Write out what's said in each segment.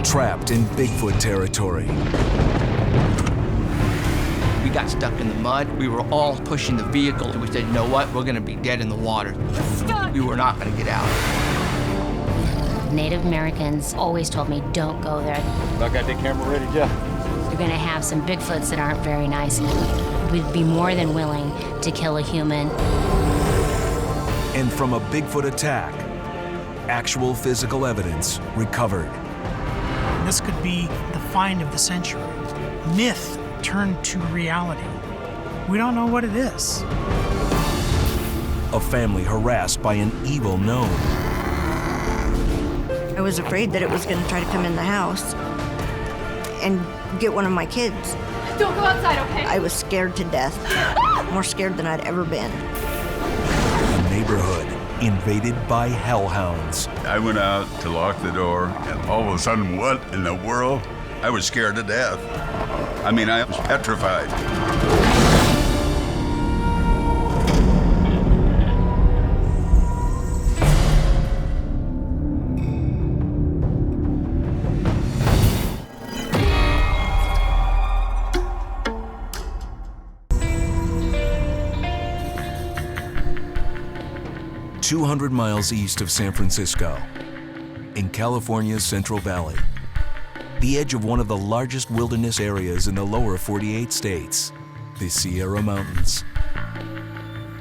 trapped in Bigfoot territory. We got stuck in the mud. We were all pushing the vehicle. We said, you know what? We're gonna be dead in the water. We were not gonna get out. Native Americans always told me, don't go there. I got the camera ready, Jeff. You're gonna have some Bigfoots that aren't very nice. We'd be more than willing to kill a human. And from a Bigfoot attack, actual physical evidence recovered. This could be the find of the century. Myth turned to reality. We don't know what it is. A family harassed by an evil gnome. I was afraid that it was going to try to come in the house and get one of my kids. Don't go outside, okay? I was scared to death. More scared than I'd ever been. A neighborhood invaded by hellhounds. I went out to lock the door, and all of a sudden, what in the world? I was scared to death. I mean, I was petrified. 200 miles east of San Francisco, in California's Central Valley, the edge of one of the largest wilderness areas in the lower 48 states, the Sierra Mountains.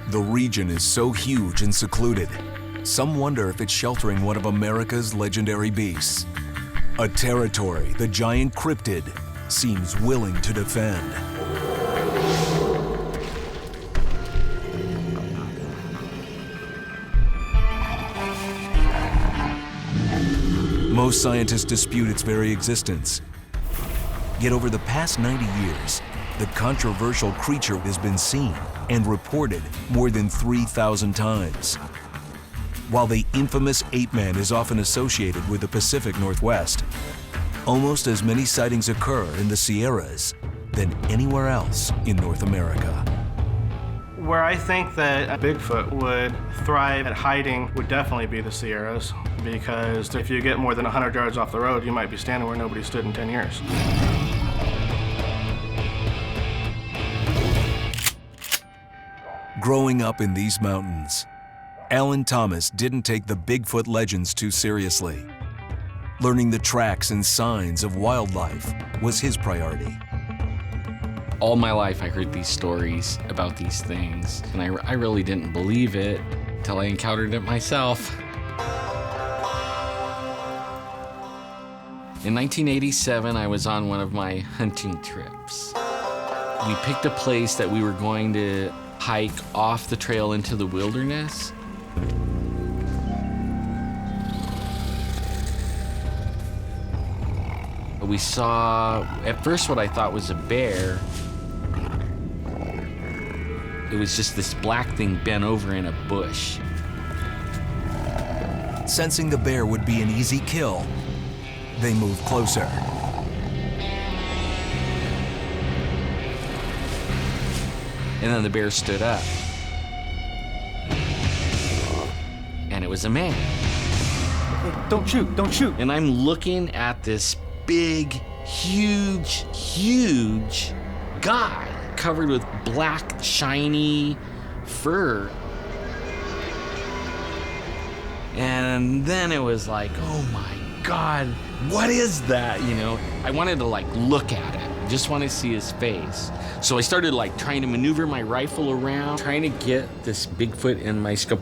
The region is so huge and secluded, some wonder if it's sheltering one of America's legendary beasts, a territory the giant cryptid seems willing to defend. Most scientists dispute its very existence. Yet over the past 90 years, the controversial creature has been seen and reported more than 3,000 times. While the infamous ape man is often associated with the Pacific Northwest, almost as many sightings occur in the Sierras than anywhere else in North America. Where I think that Bigfoot would thrive at hiding would definitely be the Sierras, because if you get more than 100 yards off the road, you might be standing where nobody stood in 10 years. Growing up in these mountains, Alan Thomas didn't take the Bigfoot legends too seriously. Learning the tracks and signs of wildlife was his priority. All my life I heard these stories about these things, and I really didn't believe it until I encountered it myself. In 1987, I was on one of my hunting trips. We picked a place that we were going to hike off the trail into the wilderness. We saw, at first, what I thought was a bear. It was just this black thing bent over in a bush. Sensing the bear would be an easy kill, they moved closer. And then the bear stood up. And it was a man. Don't shoot, don't shoot. And I'm looking at this big, huge guy covered with black, shiny fur. And then it was like, oh my God, what is that? You know, I wanted to look at it. Just want to see his face. So I started trying to maneuver my rifle around, trying to get this Bigfoot in my scope.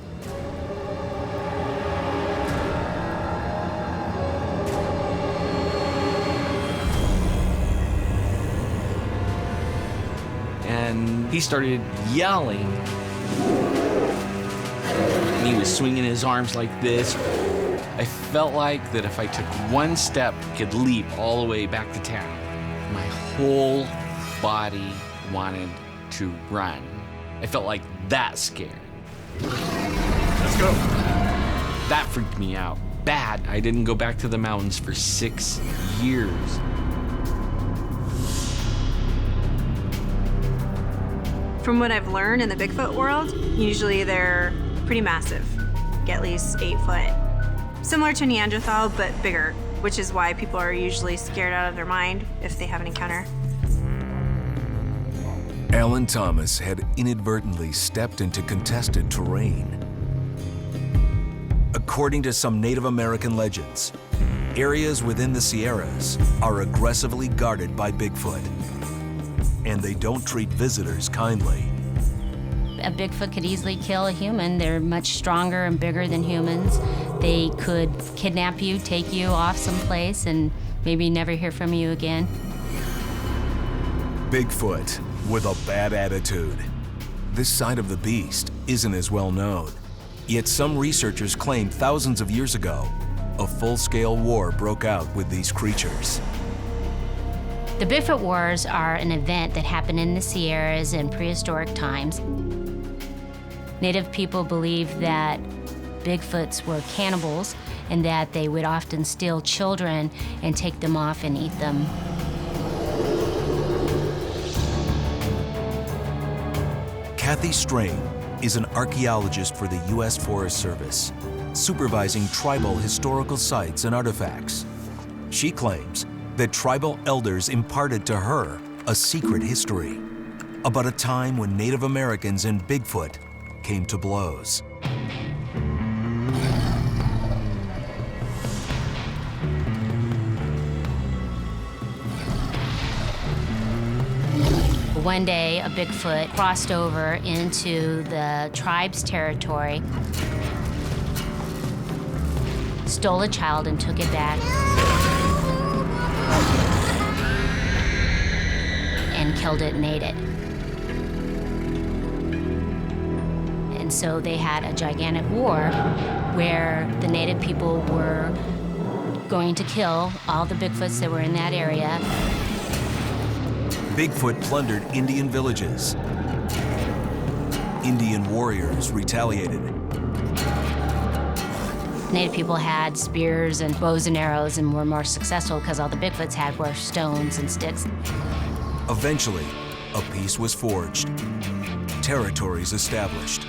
And he started yelling. And he was swinging his arms like this. I felt like that if I took one step, I could leap all the way back to town. My whole body wanted to run. I felt like that scared. Let's go. That freaked me out bad. I didn't go back to the mountains for 6 years. From what I've learned in the Bigfoot world, usually they're pretty massive, at least 8 foot. Similar to Neanderthal, but bigger, which is why people are usually scared out of their mind if they have an encounter. Alan Thomas had inadvertently stepped into contested terrain. According to some Native American legends, areas within the Sierras are aggressively guarded by Bigfoot, and they don't treat visitors kindly. A Bigfoot could easily kill a human. They're much stronger and bigger than humans. They could kidnap you, take you off someplace, and maybe never hear from you again. Bigfoot with a bad attitude. This side of the beast isn't as well known. Yet some researchers claim thousands of years ago, a full-scale war broke out with these creatures. The Bigfoot Wars are an event that happened in the Sierras in prehistoric times. Native people believed that Bigfoots were cannibals and that they would often steal children and take them off and eat them. Kathy Strain is an archaeologist for the U.S. Forest Service, supervising tribal historical sites and artifacts. She claims that tribal elders imparted to her a secret history about a time when Native Americans and Bigfoot came to blows. One day, a Bigfoot crossed over into the tribe's territory, stole a child and took it back, and killed it and ate it. And so they had a gigantic war where the native people were going to kill all the Bigfoots that were in that area. Bigfoot plundered Indian villages. Indian warriors retaliated. Native people had spears and bows and arrows and were more successful because all the Bigfoots had were stones and sticks. Eventually, a peace was forged, territories established.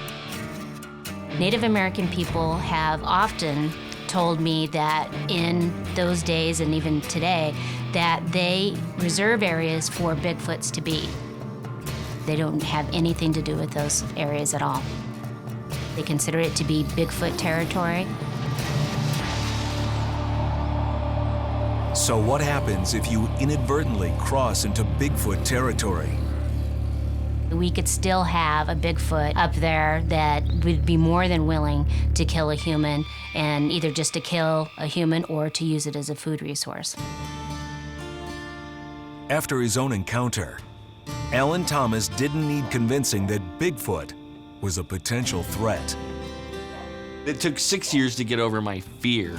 Native American people have often told me that in those days and even today, that they reserve areas for Bigfoots to be. They don't have anything to do with those areas at all. They consider it to be Bigfoot territory. So what happens if you inadvertently cross into Bigfoot territory? We could still have a Bigfoot up there that would be more than willing to kill a human, and either just to kill a human or to use it as a food resource. After his own encounter, Alan Thomas didn't need convincing that Bigfoot was a potential threat. It took 6 years to get over my fear.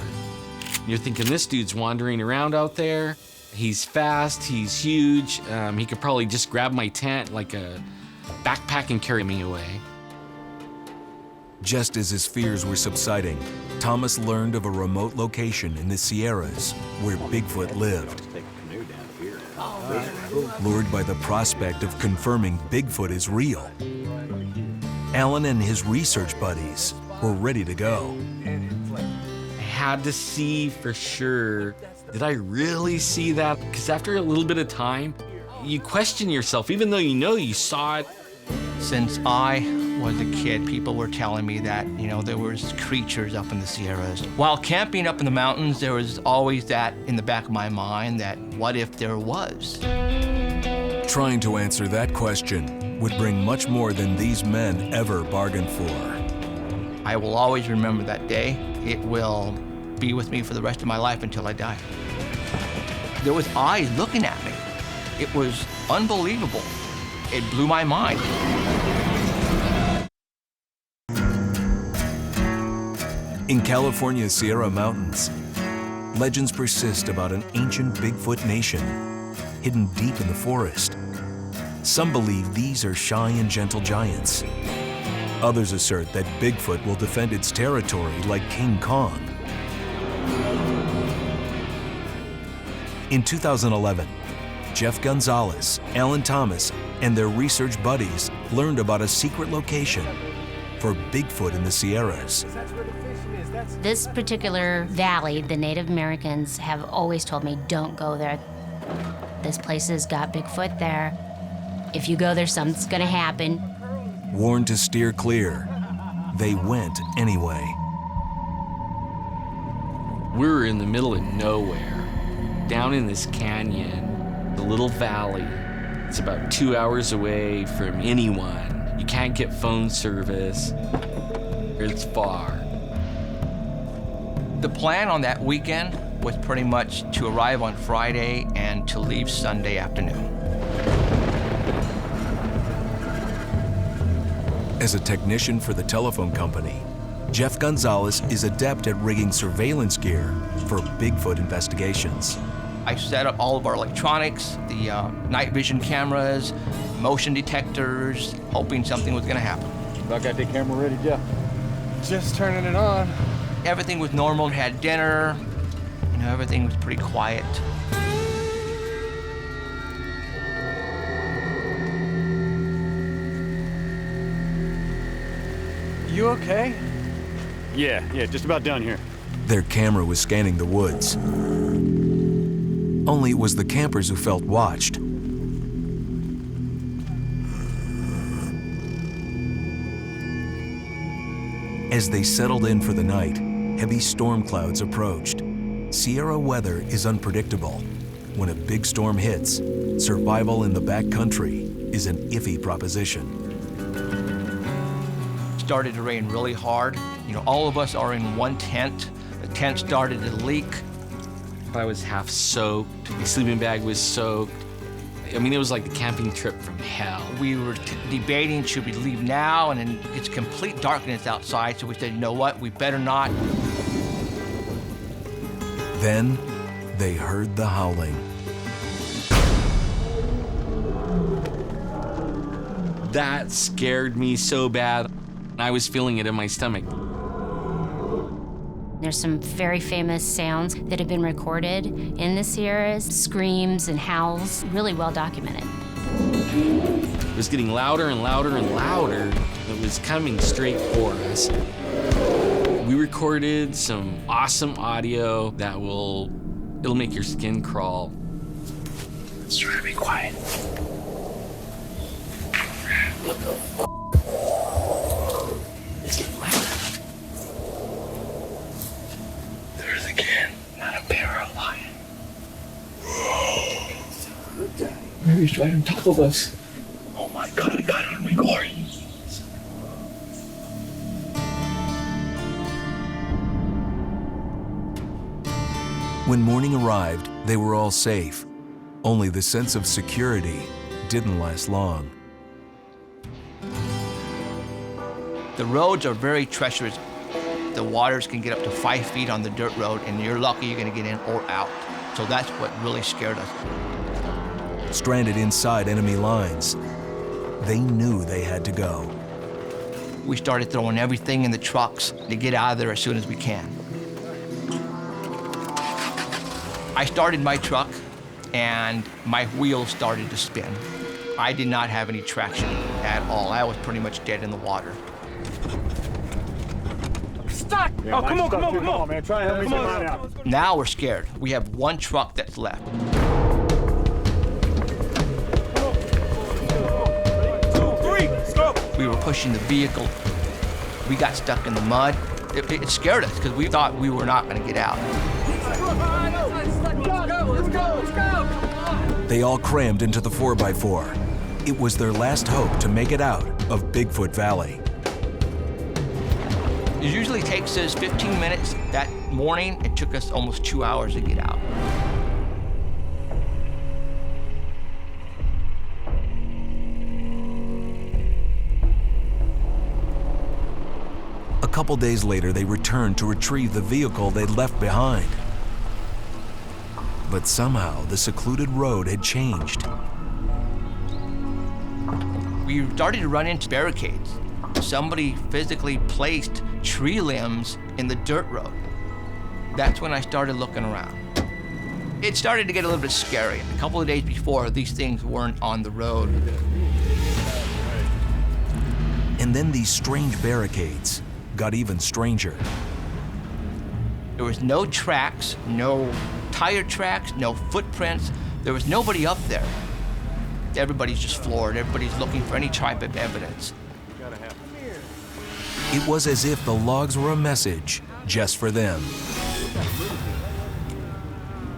You're thinking, this dude's wandering around out there. He's fast, he's huge. He could probably just grab my tent like a backpack and carry me away. Just as his fears were subsiding, Thomas learned of a remote location in the Sierras where Bigfoot lived. Lured by the prospect of confirming Bigfoot is real, Alan and his research buddies were ready to go. I had to see for sure, did I really see that? Because after a little bit of time, you question yourself, even though you know you saw it. Since I was a kid, people were telling me that, there was creatures up in the Sierras. While camping up in the mountains, there was always that in the back of my mind that what if there was? Trying to answer that question would bring much more than these men ever bargained for. I will always remember that day. It will be with me for the rest of my life until I die. There was eyes looking at me. It was unbelievable. It blew my mind. In California's Sierra Mountains, legends persist about an ancient Bigfoot nation hidden deep in the forest. Some believe these are shy and gentle giants. Others assert that Bigfoot will defend its territory like King Kong. In 2011, Jeff Gonzalez, Alan Thomas, and their research buddies learned about a secret location for Bigfoot in the Sierras. This particular valley, the Native Americans have always told me, don't go there. This place has got Bigfoot there. If you go there, something's gonna happen. Warned to steer clear, they went anyway. We were in the middle of nowhere, down in this canyon, the little valley. It's about 2 hours away from anyone. You can't get phone service. It's far. The plan on that weekend was pretty much to arrive on Friday and to leave Sunday afternoon. As a technician for the telephone company, Jeff Gonzalez is adept at rigging surveillance gear for Bigfoot investigations. I set up all of our electronics, the night vision cameras, motion detectors, hoping something was gonna happen. I got the camera ready, Jeff. Just turning it on. Everything was normal, had dinner, you know, everything was pretty quiet. You okay? Yeah, just about done here. Their camera was scanning the woods. Only it was the campers who felt watched. As they settled in for the night, heavy storm clouds approached. Sierra weather is unpredictable. When a big storm hits, survival in the backcountry is an iffy proposition. It started to rain really hard. You know, all of us are in one tent. The tent started to leak. I was half soaked. My sleeping bag was soaked. I mean, it was like the camping trip from hell. We were debating, should we leave now? And then it's complete darkness outside, so we said, you know what, we better not. Then they heard the howling. That scared me so bad. I was feeling it in my stomach. There's some very famous sounds that have been recorded in the Sierras, screams and howls, really well documented. It was getting louder and louder and louder. It was coming straight for us. We recorded some awesome audio that it'll make your skin crawl. Let's try to be quiet. It's getting louder. There's a kid, not a bear or a lion. Maybe he's right on top of us. Oh my God, I got it on record. When morning arrived, they were all safe. Only the sense of security didn't last long. The roads are very treacherous. The waters can get up to 5 feet on the dirt road, and you're lucky you're gonna get in or out. So that's what really scared us. Stranded inside enemy lines, they knew they had to go. We started throwing everything in the trucks to get out of there as soon as we can. I started my truck, and my wheels started to spin. I did not have any traction at all. I was pretty much dead in the water. Stuck! Yeah, oh, come on, man. Try and help me get mine out. Now we're scared. We have one truck that's left. 2, 3, let's go! We were pushing the vehicle. We got stuck in the mud. It scared us because we thought we were not going to get out. Let's go! They all crammed into the 4x4. It was their last hope to make it out of Bigfoot Valley. It usually takes us 15 minutes. That morning, it took us almost 2 hours to get out. A couple days later, they returned to retrieve the vehicle they'd left behind. But somehow, the secluded road had changed. We started to run into barricades. Somebody physically placed tree limbs in the dirt road. That's when I started looking around. It started to get a little bit scary. A couple of days before, these things weren't on the road. And then these strange barricades got even stranger. There was no tracks, no tire tracks, no footprints. There was nobody up there. Everybody's just floored. Everybody's looking for any type of evidence. It was as if the logs were a message just for them.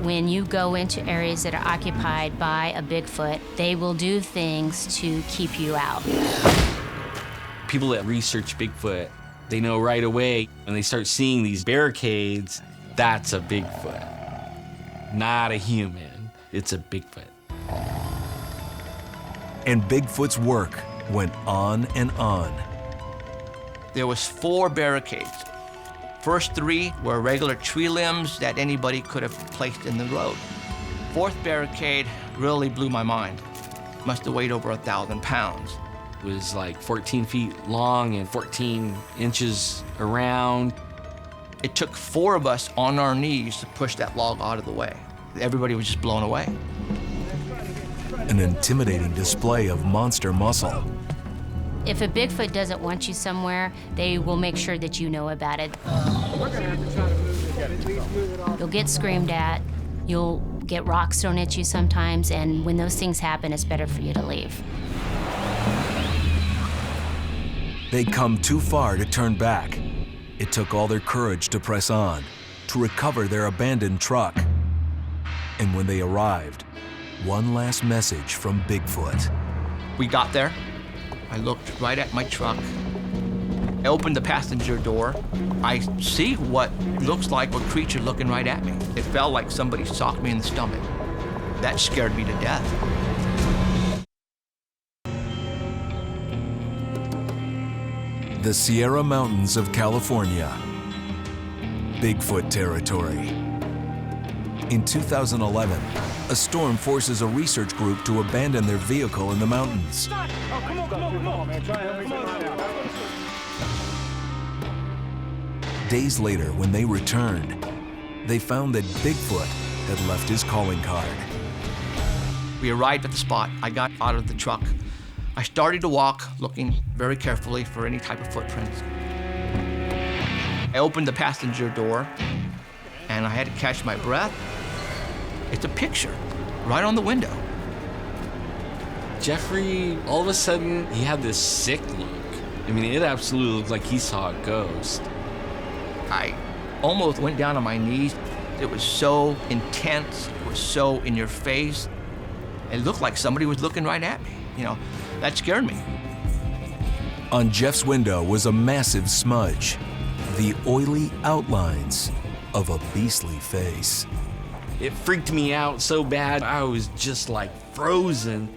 When you go into areas that are occupied by a Bigfoot, they will do things to keep you out. People that research Bigfoot, they know right away when they start seeing these barricades, that's a Bigfoot. Not a human, it's a Bigfoot. And Bigfoot's work went on and on. There was 4 barricades. First 3 were regular tree limbs that anybody could have placed in the road. 4th barricade really blew my mind. Must have weighed over 1,000 pounds. It was like 14 feet long and 14 inches around. It took 4 of us on our knees to push that log out of the way. Everybody was just blown away. An intimidating display of monster muscle. If a Bigfoot doesn't want you somewhere, they will make sure that you know about it. You'll get screamed at, you'll get rocks thrown at you sometimes, and when those things happen, it's better for you to leave. They'd come too far to turn back. It took all their courage to press on, to recover their abandoned truck. And when they arrived, one last message from Bigfoot. We got there. I looked right at my truck. I opened the passenger door. I see what looks like a creature looking right at me. It felt like somebody socked me in the stomach. That scared me to death. The Sierra Mountains of California. Bigfoot territory. In 2011, a storm forces a research group to abandon their vehicle in the mountains. Days later, when they returned, they found that Bigfoot had left his calling card. We arrived at the spot. I got out of the truck. I started to walk, looking very carefully for any type of footprints. I opened the passenger door, and I had to catch my breath. It's a picture right on the window. Jeffrey, all of a sudden, he had this sick look. I mean, it absolutely looked like he saw a ghost. I almost went down on my knees. It was so intense. It was so in your face. It looked like somebody was looking right at me. You know, that scared me. On Jeff's window was a massive smudge, the oily outlines of a beastly face. It freaked me out so bad, I was just like frozen.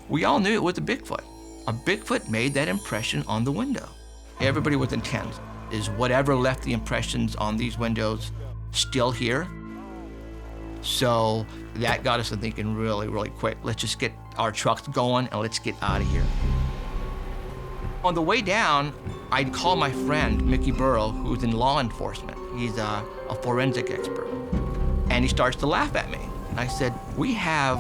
We all knew it was a Bigfoot. A Bigfoot made that impression on the window. Everybody was intense. Is whatever left the impressions on these windows still here? So that got us to thinking really, really quick. Let's just get our trucks going and let's get out of here. On the way down, I'd call my friend, Mickey Burrow, who's in law enforcement. He's a forensic expert. And he starts to laugh at me. And I said, we have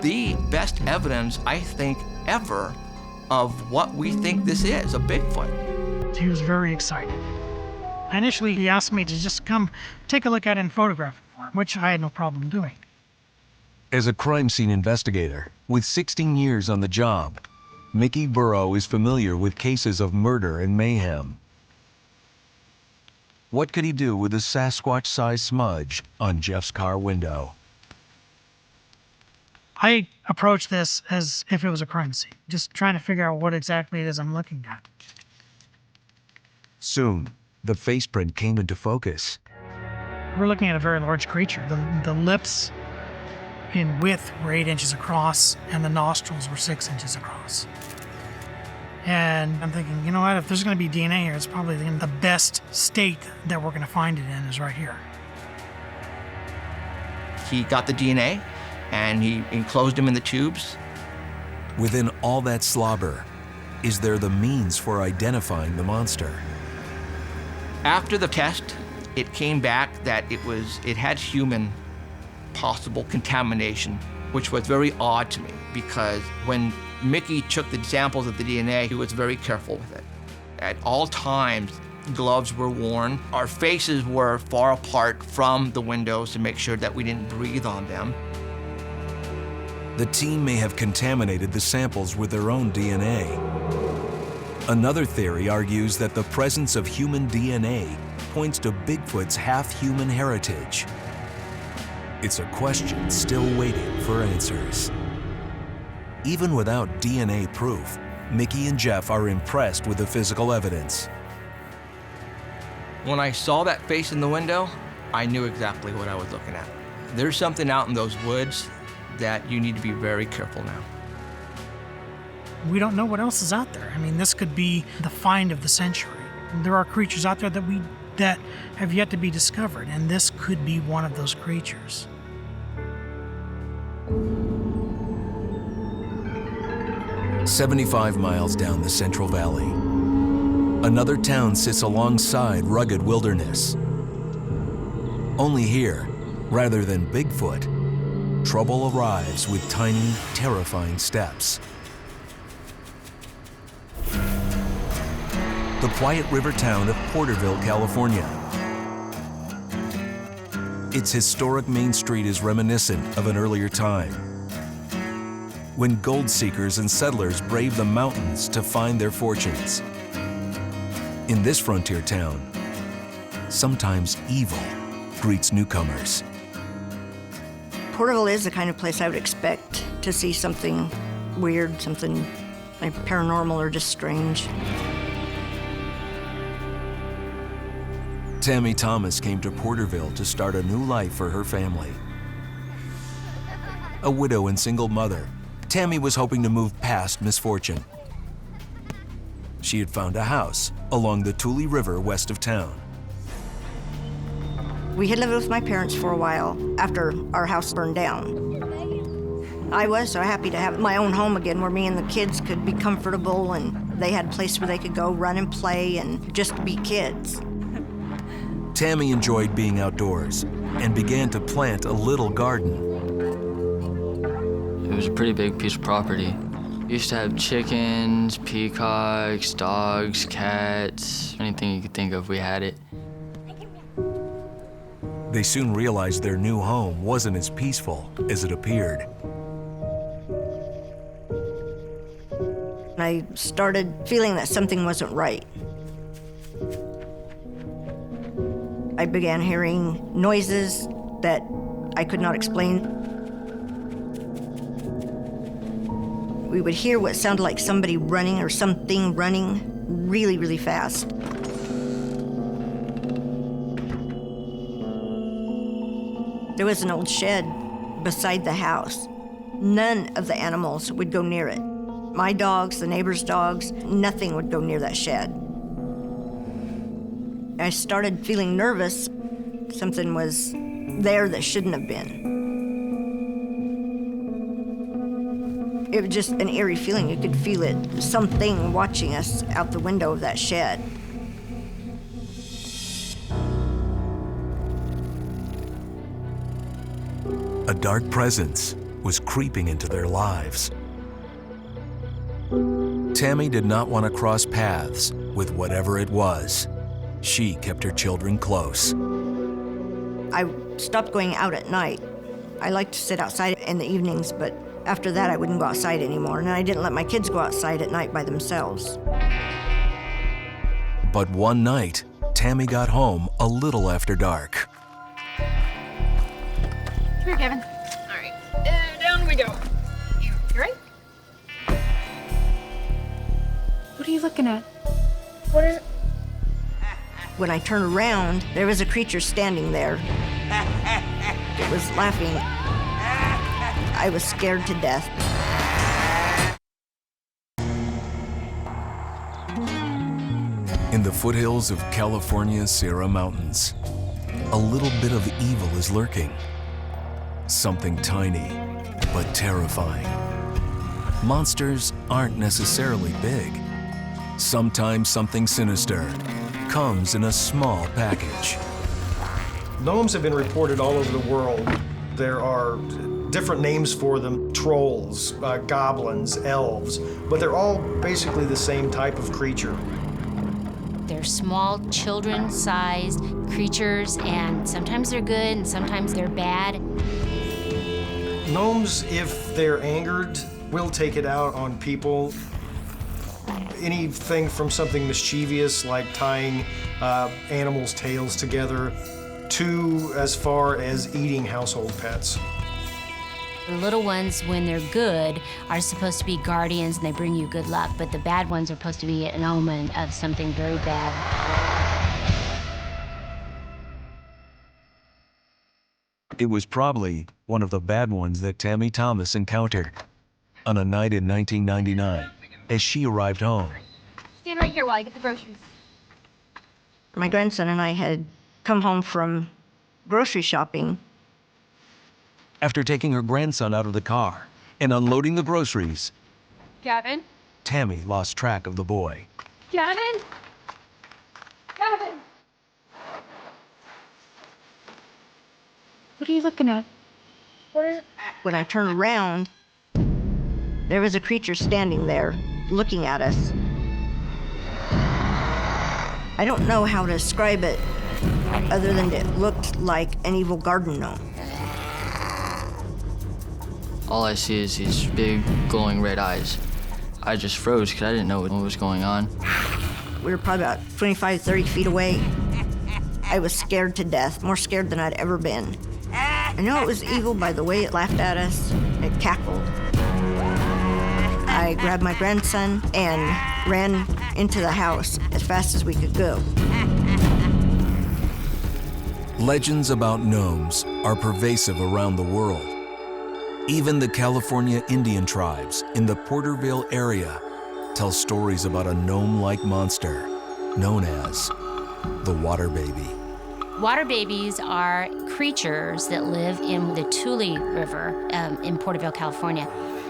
the best evidence, I think, ever of what we think this is, a Bigfoot. He was very excited. Initially, he asked me to just come take a look at it and photograph it for him, which I had no problem doing. As a crime scene investigator with 16 years on the job, Mickey Burrow is familiar with cases of murder and mayhem. What could he do with a Sasquatch-sized smudge on Jeff's car window? I approached this as if it was a crime scene, just trying to figure out what exactly it is I'm looking at. Soon, the face print came into focus. We're looking at a very large creature. The lips in width were 8 inches across, and the nostrils were 6 inches across. And I'm thinking, you know what, if there's going to be DNA here, it's probably in the best state that we're going to find it in is right here. He got the DNA, and he enclosed him in the tubes. Within all that slobber, is there the means for identifying the monster? After the test, it came back that it had human possible contamination, which was very odd to me because when Mickey took the samples of the DNA. He was very careful with it. At all times, gloves were worn. Our faces were far apart from the windows to make sure that we didn't breathe on them. The team may have contaminated the samples with their own DNA. Another theory argues that the presence of human DNA points to Bigfoot's half-human heritage. It's a question still waiting for answers. Even without DNA proof, Mickey and Jeff are impressed with the physical evidence. When I saw that face in the window, I knew exactly what I was looking at. There's something out in those woods that you need to be very careful now. We don't know what else is out there. I mean, this could be the find of the century. There are creatures out there that have yet to be discovered, and this could be one of those creatures. "75 miles down the Central Valley, another town sits alongside rugged wilderness. Only here, rather than Bigfoot, trouble arrives with tiny, terrifying steps. The quiet river town of Porterville, California. Its historic main street is reminiscent of an earlier time, when gold seekers and settlers braved the mountains to find their fortunes. In this frontier town, sometimes evil greets newcomers. Porterville is the kind of place I would expect to see something weird, something like paranormal or just strange. Tammy Thomas came to Porterville to start a new life for her family. A widow and single mother, Tammy was hoping to move past misfortune. She had found a house along the Tule River west of town. We had lived with my parents for a while after our house burned down. I was so happy to have my own home again where me and the kids could be comfortable and they had a place where they could go run and play and just be kids. Tammy enjoyed being outdoors and began to plant a little garden. It was a pretty big piece of property. We used to have chickens, peacocks, dogs, cats, anything you could think of, we had it. They soon realized their new home wasn't as peaceful as it appeared. I started feeling that something wasn't right. I began hearing noises that I could not explain. We would hear what sounded like somebody running or something running really, really fast. There was an old shed beside the house. None of the animals would go near it. My dogs, the neighbors' dogs, nothing would go near that shed. I started feeling nervous. Something was there that shouldn't have been. It was just an eerie feeling. You could feel it, something watching us out the window of that shed. A dark presence was creeping into their lives. Tammy did not want to cross paths with whatever it was. She kept her children close. I stopped going out at night. I liked to sit outside in the evenings, but after that I wouldn't go outside anymore, and I didn't let my kids go outside at night by themselves. But one night, Tammy got home a little after dark. Come here, Kevin. All right, down we go. You ready? What are you looking at? What is it? When I turned around, there was a creature standing there. It was laughing. I was scared to death. In the foothills of California's Sierra Mountains, a little bit of evil is lurking. Something tiny, but terrifying. Monsters aren't necessarily big. Sometimes something sinister comes in a small package. Gnomes have been reported all over the world. There are different names for them, trolls, goblins, elves, but they're all basically the same type of creature. They're small, children-sized creatures, and sometimes they're good and sometimes they're bad. Gnomes, if they're angered, will take it out on people. Anything from something mischievous like tying animals' tails together to as far as eating household pets. The little ones, when they're good, are supposed to be guardians and they bring you good luck, but the bad ones are supposed to be an omen of something very bad. It was probably one of the bad ones that Tammy Thomas encountered on a night in 1999 as she arrived home. Stand right here while I get the groceries. My grandson and I had come home from grocery shopping. After taking her grandson out of the car and unloading the groceries, Gavin? Tammy lost track of the boy. Gavin? Gavin! What are you looking at? When I turned around, there was a creature standing there looking at us. I don't know how to describe it other than it looked like an evil garden gnome. All I see is these big, glowing red eyes. I just froze because I didn't know what was going on. We were probably about 25, 30 feet away. I was scared to death, more scared than I'd ever been. I know it was evil by the way it laughed at us. It cackled. I grabbed my grandson and ran into the house as fast as we could go. Legends about gnomes are pervasive around the world. Even the California Indian tribes in the Porterville area tell stories about a gnome-like monster known as the water baby. Water babies are creatures that live in the Tule River in Porterville, California.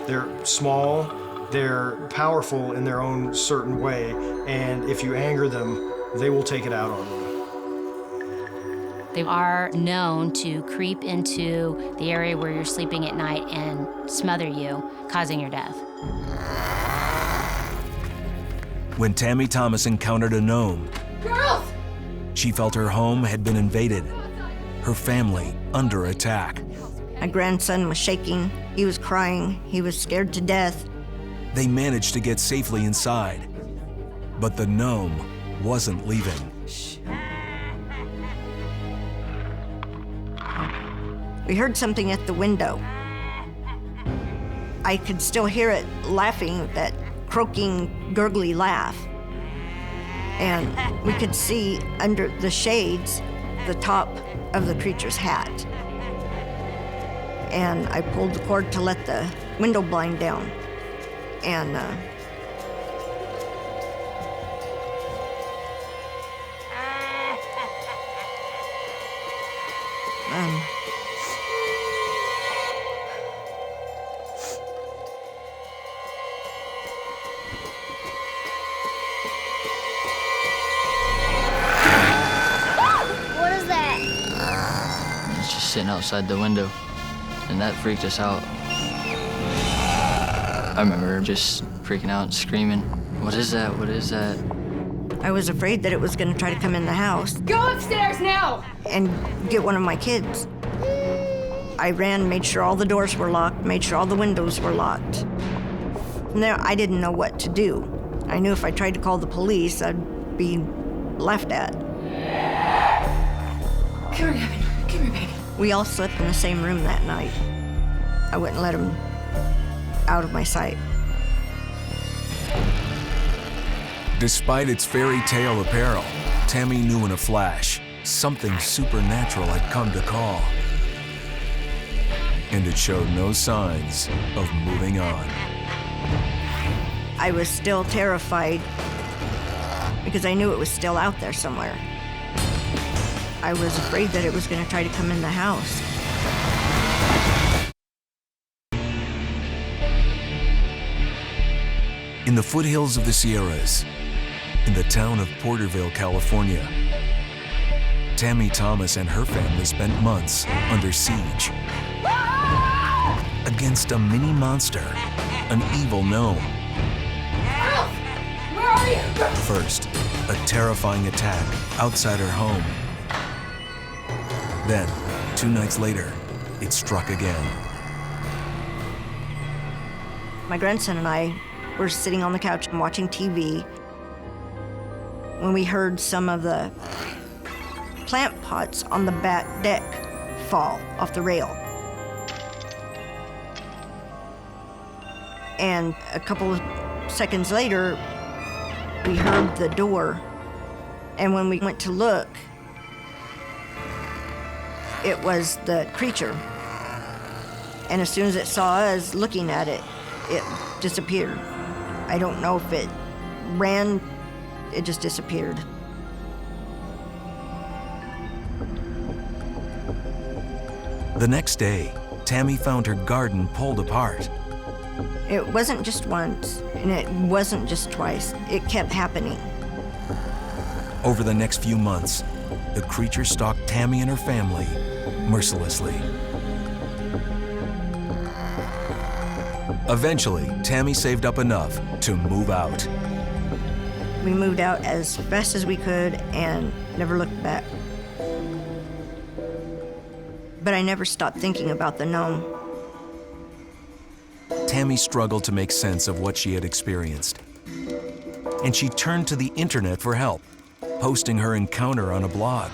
They're small, they're powerful in their own certain way, and if you anger them, they will take it out on you. They are known to creep into the area where you're sleeping at night and smother you, causing your death. When Tammy Thomas encountered a gnome, Girls! she felt her home had been invaded, her family under attack. My grandson was shaking, he was crying, he was scared to death. They managed to get safely inside, but the gnome wasn't leaving. We heard something at the window. I could still hear it laughing, that croaking, gurgly laugh. And we could see under the shades the top of the creature's hat. And I pulled the cord to let the window blind down. And What is that? It's just sitting outside the window, and that freaked us out. I remember just freaking out, screaming, "What is that? What is that?" I was afraid that it was going to try to come in the house Go upstairs now! and get one of my kids. I ran, made sure all the doors were locked, made sure all the windows were locked. And there, I didn't know what to do. I knew if I tried to call the police, I'd be laughed at. Come here, Gavin. Come here, baby. We all slept in the same room that night. I wouldn't let him out of my sight. Despite its fairy tale apparel, Tammy knew in a flash something supernatural had come to call. And it showed no signs of moving on. I was still terrified because I knew it was still out there somewhere. I was afraid that it was going to try to come in the house. In the foothills of the Sierras, in the town of Porterville, California, Tammy Thomas and her family spent months under siege against a mini monster, an evil gnome. Where are you? First, a terrifying attack outside her home. Then, 2 nights later, it struck again. My grandson and I were sitting on the couch and watching TV when we heard some of the plant pots on the back deck fall off the rail. And a couple of seconds later, we heard the door. And when we went to look, it was the creature. And as soon as it saw us looking at it, it disappeared. I don't know if it ran, it just disappeared. The next day, Tammy found her garden pulled apart. It wasn't just once, and it wasn't just twice. It kept happening. Over the next few months, the creature stalked Tammy and her family mercilessly. Eventually, Tammy saved up enough to move out. We moved out as fast as we could and never looked back. But I never stopped thinking about the gnome. Tammy struggled to make sense of what she had experienced. And she turned to the internet for help, posting her encounter on a blog.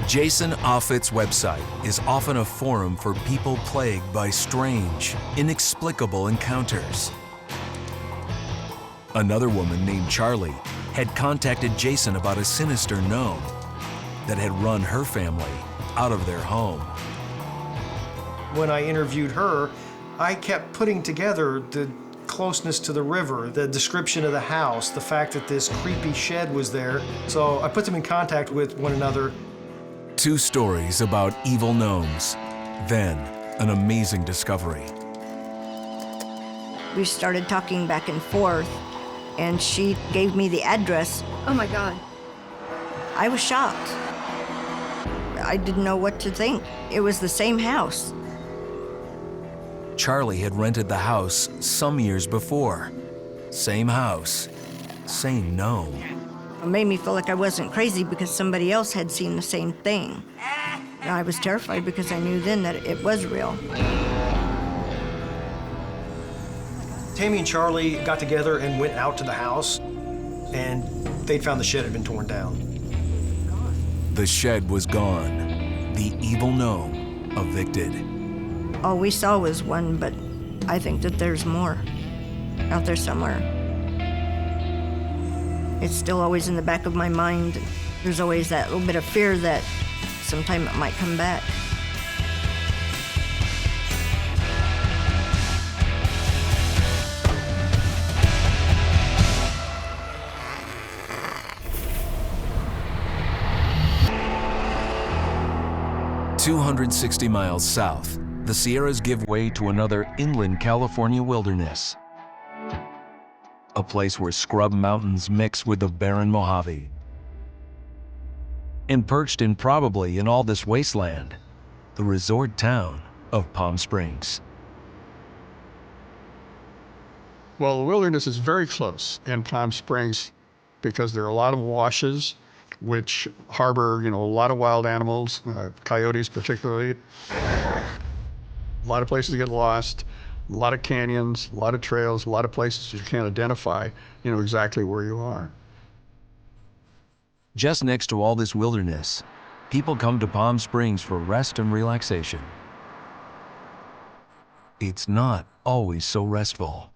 Jason Offit's website is often a forum for people plagued by strange, inexplicable encounters. Another woman named Charlie had contacted Jason about a sinister gnome that had run her family out of their home. When I interviewed her, I kept putting together the closeness to the river, the description of the house, the fact that this creepy shed was there. So I put them in contact with one another. 2 stories about evil gnomes, then an amazing discovery. We started talking back and forth, and she gave me the address. Oh my God. I was shocked. I didn't know what to think. It was the same house. Charlie had rented the house some years before. Same house, same gnome. It made me feel like I wasn't crazy because somebody else had seen the same thing. And I was terrified because I knew then that it was real. Tammy and Charlie got together and went out to the house, and they found the shed had been torn down. The shed was gone. The evil gnome evicted. All we saw was one, but I think that there's more out there somewhere. It's still always in the back of my mind. There's always that little bit of fear that sometime it might come back. "260 miles south, the Sierras give way to another inland California wilderness. A place where scrub mountains mix with the barren Mojave. And perched improbably in all this wasteland, the resort town of Palm Springs. Well, the wilderness is very close in Palm Springs because there are a lot of washes which harbor, a lot of wild animals, coyotes particularly. A lot of places to get lost, a lot of canyons, a lot of trails, a lot of places you can't identify, exactly where you are. Just next to all this wilderness, people come to Palm Springs for rest and relaxation. It's not always so restful.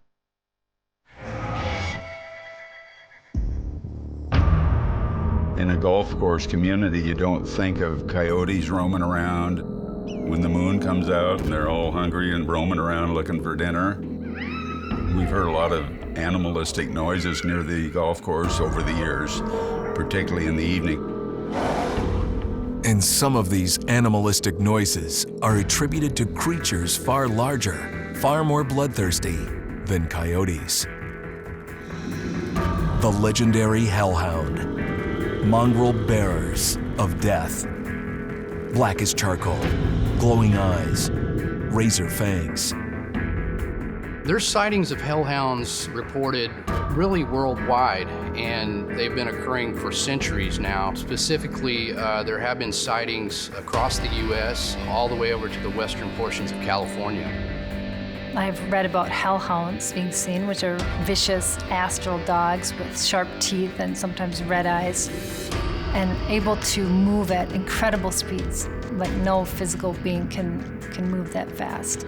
In a golf course community, you don't think of coyotes roaming around when the moon comes out and they're all hungry and roaming around looking for dinner. We've heard a lot of animalistic noises near the golf course over the years, particularly in the evening. And some of these animalistic noises are attributed to creatures far larger, far more bloodthirsty than coyotes. The legendary HellHound. mongrel bearers of death. Black as charcoal, glowing eyes, razor fangs. There's sightings of hellhounds reported really worldwide, and they've been occurring for centuries now. Specifically, there have been sightings across the U.S., all the way over to the western portions of California. I've read about hellhounds being seen, which are vicious astral dogs with sharp teeth and sometimes red eyes, and able to move at incredible speeds, like no physical being can move that fast.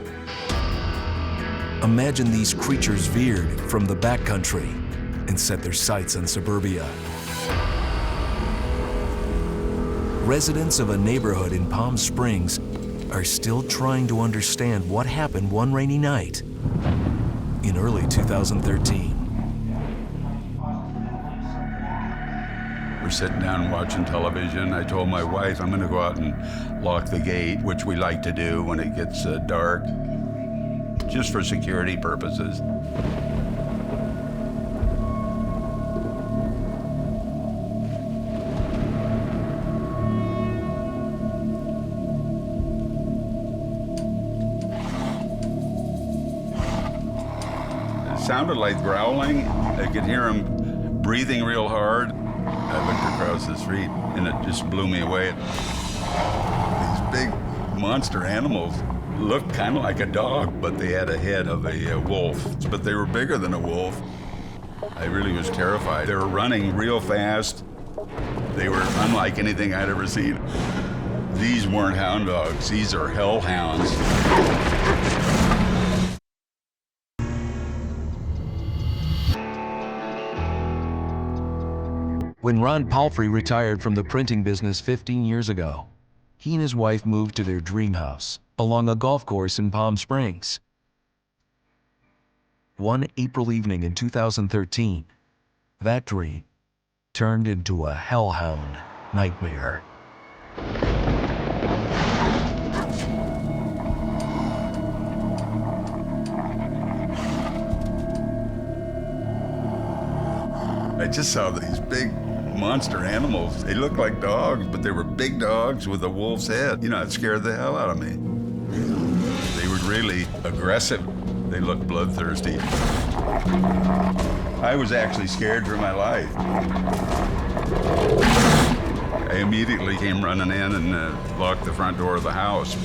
Imagine these creatures veered from the backcountry and set their sights on suburbia. Residents of a neighborhood in Palm Springs are still trying to understand what happened one rainy night in early 2013. We're sitting down watching television. I told my wife I'm gonna go out and lock the gate, which we like to do when it gets dark, just for security purposes. It sounded like growling. I could hear him breathing real hard. I looked across the street and it just blew me away. These big monster animals looked kind of like a dog, but they had a head of a wolf. But they were bigger than a wolf. I really was terrified. They were running real fast. They were unlike anything I'd ever seen. These weren't hound dogs. These are hellhounds. When Ron Palfrey retired from the printing business 15 years ago, he and his wife moved to their dream house along a golf course in Palm Springs. One April evening in 2013, that dream turned into a hellhound nightmare. I just saw these big monster animals. They looked like dogs, but they were big dogs with a wolf's head. You know, it scared the hell out of me. They were really aggressive. They looked bloodthirsty. I was actually scared for my life. I immediately came running in and locked the front door of the house.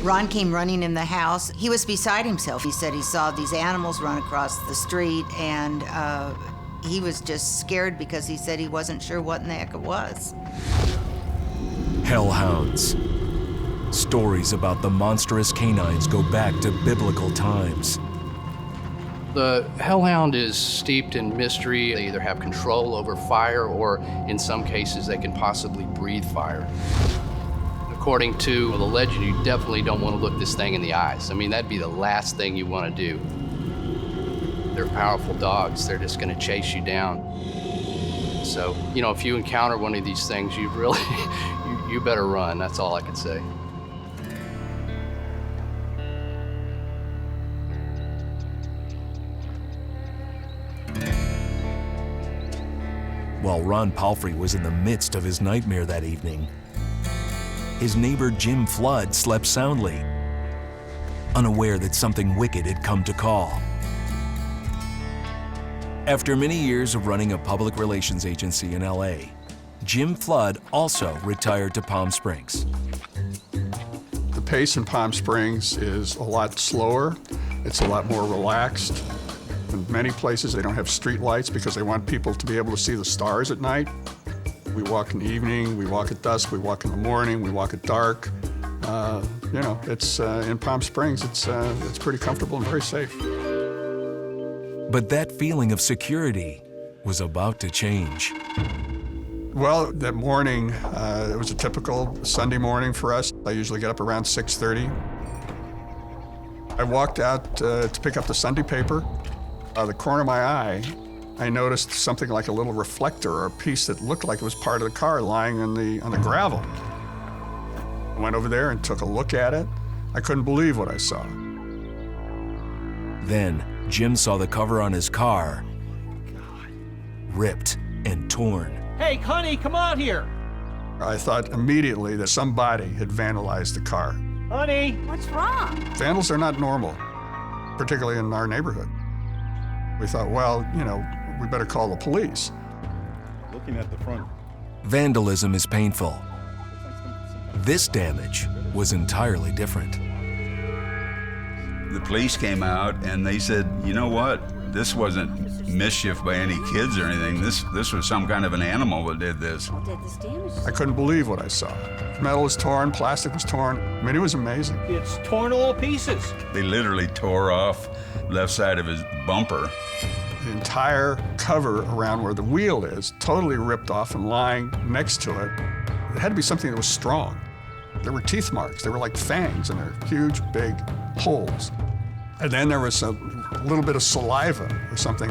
Ron came running in the house. He was beside himself. He said he saw these animals run across the street, and he was just scared because he said he wasn't sure what in the heck it was. Hellhounds. Stories about the monstrous canines go back to biblical times. The hellhound is steeped in mystery. They either have control over fire, or in some cases they can possibly breathe fire. According to the legend, you definitely don't want to look this thing in the eyes. I mean, that'd be the last thing you want to do. They're powerful dogs. They're just going to chase you down. So, you know, if you encounter one of these things, you really, you better run. That's all I can say. While Ron Palfrey was in the midst of his nightmare that evening, his neighbor Jim Flood slept soundly, unaware that something wicked had come to call. After many years of running a public relations agency in LA, Jim Flood also retired to Palm Springs. The pace in Palm Springs is a lot slower. It's a lot more relaxed. In many places, they don't have street lights because they want people to be able to see the stars at night. We walk in the evening, we walk at dusk, we walk in the morning, we walk at dark. You know, it's in Palm Springs, it's pretty comfortable and very safe. But that feeling of security was about to change. Well, that morning, it was a typical Sunday morning for us. I usually get up around 6:30. I walked out to pick up the Sunday paper. Out of the corner of my eye, I noticed something like a little reflector or a piece that looked like it was part of the car lying on the gravel. I went over there and took a look at it. I couldn't believe what I saw. Then Jim saw the cover on his car ripped and torn. Hey, honey, come out here. I thought immediately that somebody had vandalized the car. Honey. What's wrong? Vandals are not normal, particularly in our neighborhood. We thought, well, you know, we better call the police. Looking at the front. Vandalism is painful. This damage was entirely different. The police came out and they said, you know what? This wasn't mischief by any kids or anything. This was some kind of an animal that did this. I couldn't believe what I saw. Metal was torn, plastic was torn. I mean, it was amazing. It's torn all pieces. They literally tore off left side of his bumper. The entire cover around where the wheel is totally ripped off, and lying next to it, it had to be something that was strong. There were teeth marks. They were like fangs, and they're huge, big holes. And then there was a little bit of saliva or something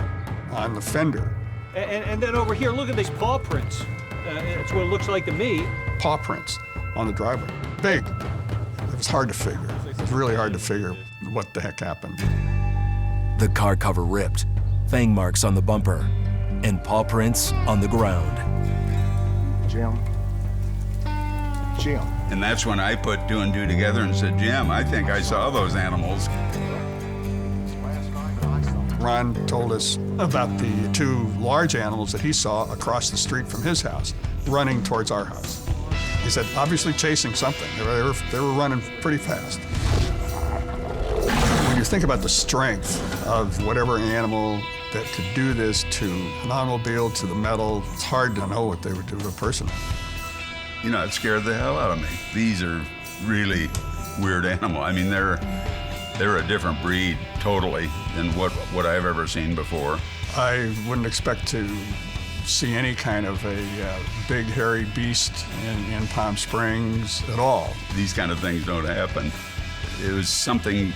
on the fender. And then over here, look at these paw prints. That's what it looks like to me. Paw prints on the driveway. Big. It was hard to figure. It was really hard to figure what the heck happened. The car cover ripped, fang marks on the bumper, and paw prints on the ground. Jim. And that's when I put 2 and 2 together and said, Jim, I think I saw those animals. Ron told us about the 2 large animals that he saw across the street from his house, running towards our house. He said, obviously chasing something. They were running pretty fast. When you think about the strength of whatever animal that could do this to an automobile, to the metal, it's hard to know what they would do to a person. You know, it scared the hell out of me. These are really weird animals. I mean, they're a different breed totally than what I've ever seen before. I wouldn't expect to see any kind of a big hairy beast in Palm Springs at all. These kind of things don't happen. It was something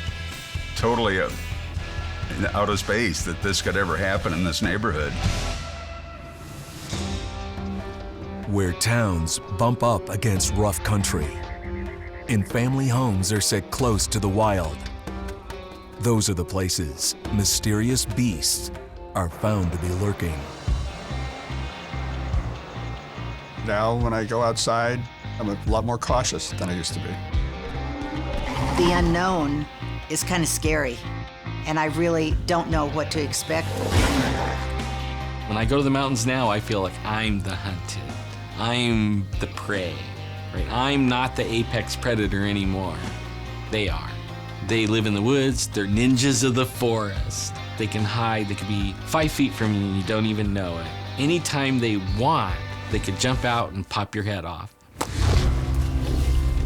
totally out of space that this could ever happen in this neighborhood. Where towns bump up against rough country and family homes are set close to the wild, those are the places mysterious beasts are found to be lurking. Now, when I go outside, I'm a lot more cautious than I used to be. The unknown is kind of scary, and I really don't know what to expect. When I go to the mountains now, I feel like I'm the hunted. I'm the prey, right? I'm not the apex predator anymore. They are. They live in the woods. They're ninjas of the forest. They can hide. They could be 5 feet from you and you don't even know it. Anytime they want, they could jump out and pop your head off,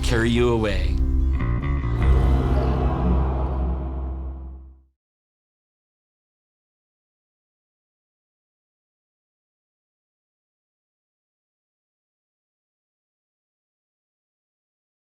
carry you away.